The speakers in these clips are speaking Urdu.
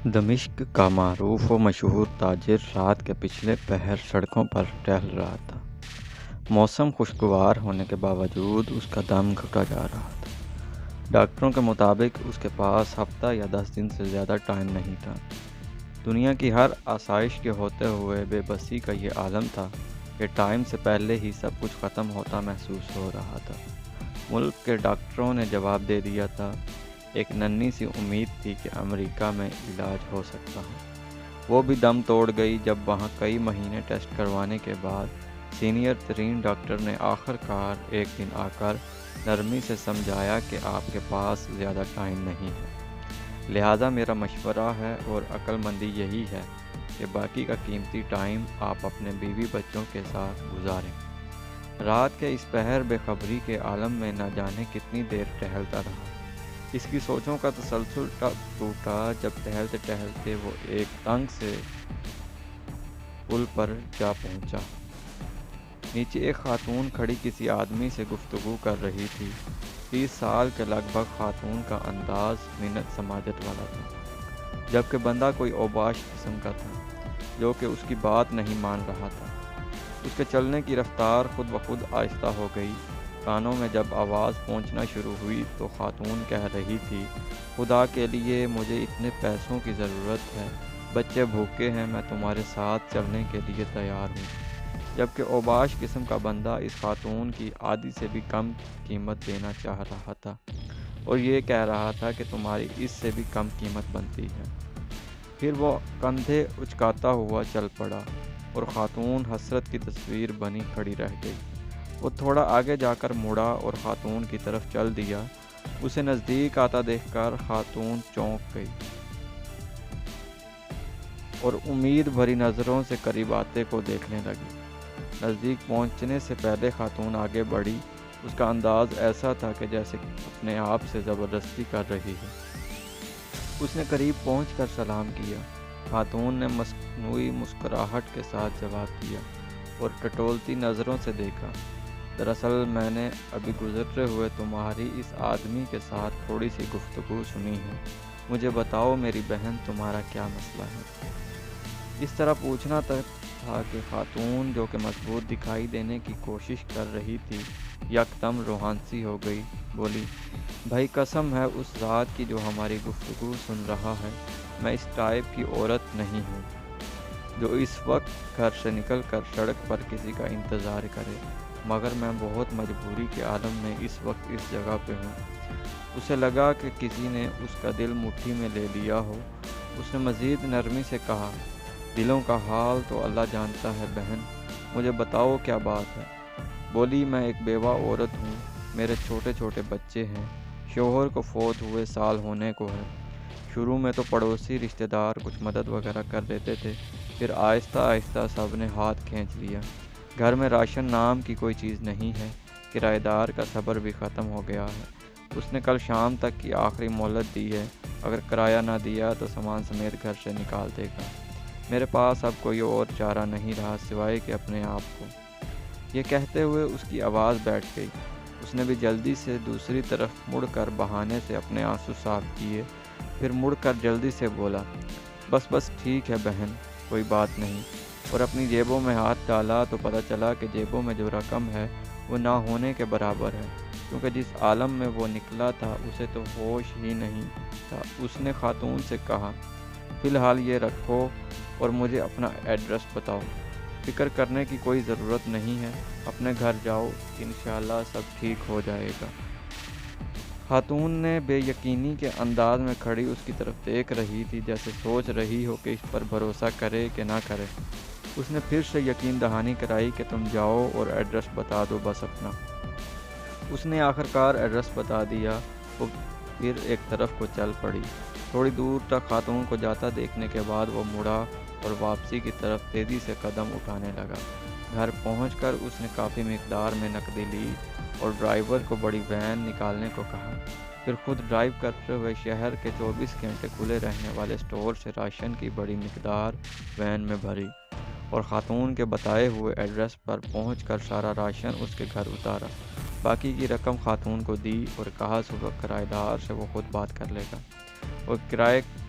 دمشق کا معروف و مشہور تاجر رات کے پچھلے پہر سڑکوں پر ٹہل رہا تھا۔ موسم خوشگوار ہونے کے باوجود اس کا دم گھٹا جا رہا تھا۔ ڈاکٹروں کے مطابق اس کے پاس ہفتہ یا 10 دن سے زیادہ ٹائم نہیں تھا۔ دنیا کی ہر آسائش کے ہوتے ہوئے بے بسی کا یہ عالم تھا کہ ٹائم سے پہلے ہی سب کچھ ختم ہوتا محسوس ہو رہا تھا۔ ملک کے ڈاکٹروں نے جواب دے دیا تھا۔ ایک ننھی سی امید تھی کہ امریکہ میں علاج ہو سکتا ہے، وہ بھی دم توڑ گئی جب وہاں کئی مہینے ٹیسٹ کروانے کے بعد سینئر ترین ڈاکٹر نے آخر کار ایک دن آ کر نرمی سے سمجھایا کہ آپ کے پاس زیادہ ٹائم نہیں ہے، لہٰذا میرا مشورہ ہے اور عقل مندی یہی ہے کہ باقی کا قیمتی ٹائم آپ اپنے بیوی بچوں کے ساتھ گزاریں۔ رات کے اس پہر بے خبری کے عالم میں نہ جانے کتنی دیر ٹہلتا رہا۔ اس کی سوچوں کا تسلسل ٹوٹا جب ٹہلتے ٹہلتے وہ ایک تنگ سے پل پر جا پہنچا۔ نیچے ایک خاتون کھڑی کسی آدمی سے گفتگو کر رہی تھی۔ 30 سال کے لگ بھگ خاتون کا انداز منت سماجت والا تھا، جبکہ بندہ کوئی اوباش قسم کا تھا جو کہ اس کی بات نہیں مان رہا تھا۔ اس کے چلنے کی رفتار خود بخود آہستہ ہو گئی۔ کانوں میں جب آواز پہنچنا شروع ہوئی تو خاتون کہہ رہی تھی، خدا کے لیے مجھے اتنے پیسوں کی ضرورت ہے، بچے بھوکے ہیں، میں تمہارے ساتھ چلنے کے لیے تیار ہوں۔ جبکہ اوباش قسم کا بندہ اس خاتون کی آدھی سے بھی کم قیمت دینا چاہ رہا تھا اور یہ کہہ رہا تھا کہ تمہاری اس سے بھی کم قیمت بنتی ہے۔ پھر وہ کندھے اچکاتا ہوا چل پڑا اور خاتون حسرت کی تصویر بنی کھڑی رہ گئی۔ وہ تھوڑا آگے جا کر مڑا اور خاتون کی طرف چل دیا۔ اسے نزدیک آتا دیکھ کر خاتون چونک گئی اور امید بھری نظروں سے قریب آتے کو دیکھنے لگی۔ نزدیک پہنچنے سے پہلے خاتون آگے بڑھی۔ اس کا انداز ایسا تھا کہ جیسے اپنے آپ سے زبردستی کر رہی ہے۔ اس نے قریب پہنچ کر سلام کیا۔ خاتون نے مصنوعی مسکراہٹ کے ساتھ جواب دیا اور ٹٹولتی نظروں سے دیکھا، دراصل میں نے ابھی گزرتے ہوئے تمہاری اس آدمی کے ساتھ تھوڑی سی گفتگو سنی ہے، مجھے بتاؤ میری بہن تمہارا کیا مسئلہ ہے؟ اس طرح پوچھنا تک تھا کہ خاتون جو کہ مضبوط دکھائی دینے کی کوشش کر رہی تھی یکدم روحانسی ہو گئی۔ بولی، بھائی قسم ہے اس ذات کی جو ہماری گفتگو سن رہا ہے، میں اس ٹائپ کی عورت نہیں ہوں جو اس وقت گھر سے نکل کر سڑک پر کسی کا انتظار کرے، مگر میں بہت مجبوری کے عالم میں اس وقت اس جگہ پہ ہوں۔ اسے لگا کہ کسی نے اس کا دل مٹھی میں لے لیا ہو۔ اس نے مزید نرمی سے کہا، دلوں کا حال تو اللہ جانتا ہے بہن، مجھے بتاؤ کیا بات ہے؟ بولی، میں ایک بیوہ عورت ہوں، میرے چھوٹے چھوٹے بچے ہیں، شوہر کو فوت ہوئے سال ہونے کو ہے۔ شروع میں تو پڑوسی رشتہ دار کچھ مدد وغیرہ کر دیتے تھے، پھر آہستہ آہستہ سب نے ہاتھ کھینچ لیا۔ گھر میں راشن نام کی کوئی چیز نہیں ہے، کرایہ دار کا صبر بھی ختم ہو گیا ہے۔ اس نے کل شام تک کی آخری مہلت دی ہے، اگر کرایہ نہ دیا تو سامان سمیت گھر سے نکال دے گا۔ میرے پاس اب کوئی اور چارہ نہیں رہا سوائے کہ اپنے آپ کو۔ یہ کہتے ہوئے اس کی آواز بیٹھ گئی۔ اس نے بھی جلدی سے دوسری طرف مڑ کر بہانے سے اپنے آنسو صاف کیے، پھر مڑ کر جلدی سے بولا، بس ٹھیک ہے بہن، کوئی بات نہیں، اور اپنی جیبوں میں ہاتھ ڈالا تو پتہ چلا کہ جیبوں میں جو رقم ہے وہ نہ ہونے کے برابر ہے، کیونکہ جس عالم میں وہ نکلا تھا اسے تو ہوش ہی نہیں تھا۔ اس نے خاتون سے کہا، فی الحال یہ رکھو اور مجھے اپنا ایڈریس بتاؤ، فکر کرنے کی کوئی ضرورت نہیں ہے، اپنے گھر جاؤ، انشاءاللہ سب ٹھیک ہو جائے گا۔ خاتون نے بے یقینی کے انداز میں کھڑی اس کی طرف دیکھ رہی تھی، جیسے سوچ رہی ہو کہ اس پر بھروسہ کرے کہ نہ کرے۔ اس نے پھر سے یقین دہانی کرائی کہ تم جاؤ اور ایڈریس بتا دو بس اپنا۔ اس نے آخر کار ایڈریس بتا دیا۔ وہ پھر ایک طرف کو چل پڑی۔ تھوڑی دور تک خاتون کو جاتا دیکھنے کے بعد وہ مڑا اور واپسی کی طرف تیزی سے قدم اٹھانے لگا۔ گھر پہنچ کر اس نے کافی مقدار میں نقدی لی اور ڈرائیور کو بڑی وین نکالنے کو کہا، پھر خود ڈرائیو کرتے ہوئے شہر کے 24 گھنٹے کھلے رہنے والے سٹور سے راشن کی بڑی مقدار وین میں بھری اور خاتون کے بتائے ہوئے ایڈریس پر پہنچ کر سارا راشن اس کے گھر اتارا۔ باقی کی رقم خاتون کو دی اور کہا صبح کرایہ دار سے وہ خود بات کر لے گا۔ وہ کرائے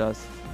10